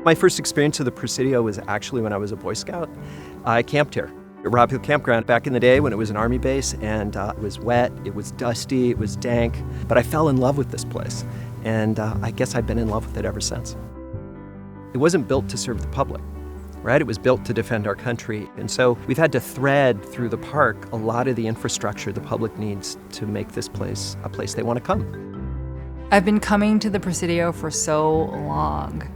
My first experience of the Presidio was actually when I was a Boy Scout. I camped here at Robb Hill Campground back in the day when it was an Army base, and it was wet, it was dusty, it was dank, but I fell in love with this place, and I guess I've been in love with it ever since. It wasn't built to serve the public, right? It was built to defend our country, and so we've had to thread through the park a lot of the infrastructure the public needs to make this place a place they want to come. I've been coming to the Presidio for so long.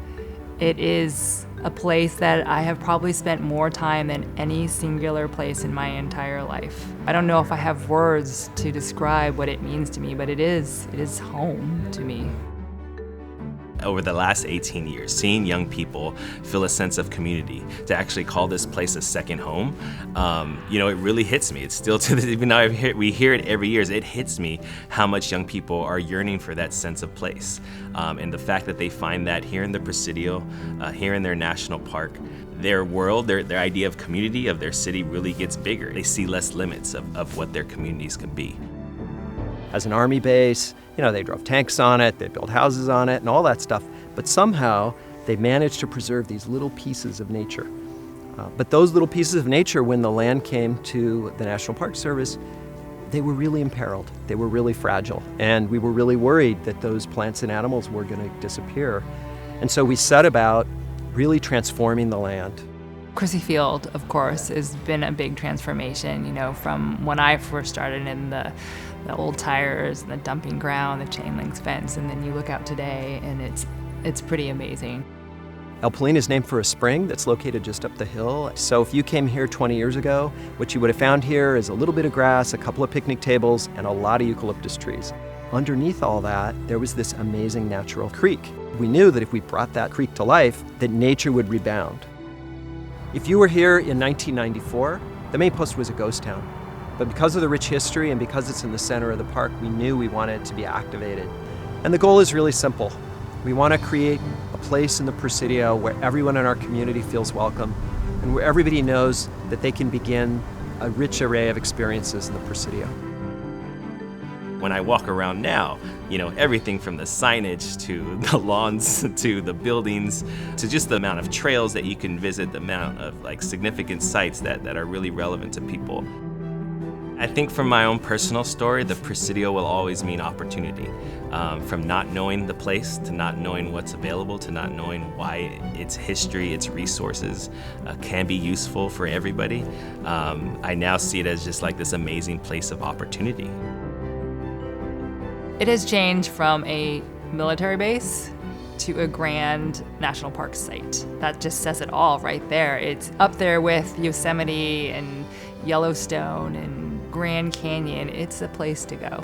It is a place that I have probably spent more time than any singular place in my entire life. I don't know if I have words to describe what it means to me, but it is home to me. Over the last 18 years, seeing young people feel a sense of community, to actually call this place a second home, it really hits me. It's still to this, even though we hear it every year, it hits me how much young people are yearning for that sense of place. And the fact that they find that here in the Presidio, here in their national park, their world, their idea of community, of their city really gets bigger. They see less limits of what their communities can be. As an Army base, they drove tanks on it, they built houses on it, and all that stuff. But somehow, they managed to preserve these little pieces of nature. But those little pieces of nature, when the land came to the National Park Service, they were really imperiled. They were really fragile. And we were really worried that those plants and animals were going to disappear. And so we set about really transforming the land. Crissy Field, of course, has been a big transformation, from when I first started in the old tires, the dumping ground, the chain link fence, and then you look out today and it's pretty amazing. Polin is named for a spring that's located just up the hill. So if you came here 20 years ago, what you would have found here is a little bit of grass, a couple of picnic tables, and a lot of eucalyptus trees. Underneath all that, there was this amazing natural creek. We knew that if we brought that creek to life, that nature would rebound. If you were here in 1994, the main post was a ghost town. But because of the rich history and because it's in the center of the park, we knew we wanted it to be activated. And the goal is really simple. We want to create a place in the Presidio where everyone in our community feels welcome and where everybody knows that they can begin a rich array of experiences in the Presidio. When I walk around now, everything from the signage to the lawns to the buildings to just the amount of trails that you can visit, the amount of significant sites that are really relevant to people. I think from my own personal story, the Presidio will always mean opportunity. From not knowing the place to not knowing what's available to not knowing why its history, its resources can be useful for everybody. I now see it as just this amazing place of opportunity. It has changed from a military base to a grand national park site. That just says it all right there. It's up there with Yosemite and Yellowstone and Grand Canyon. It's a place to go.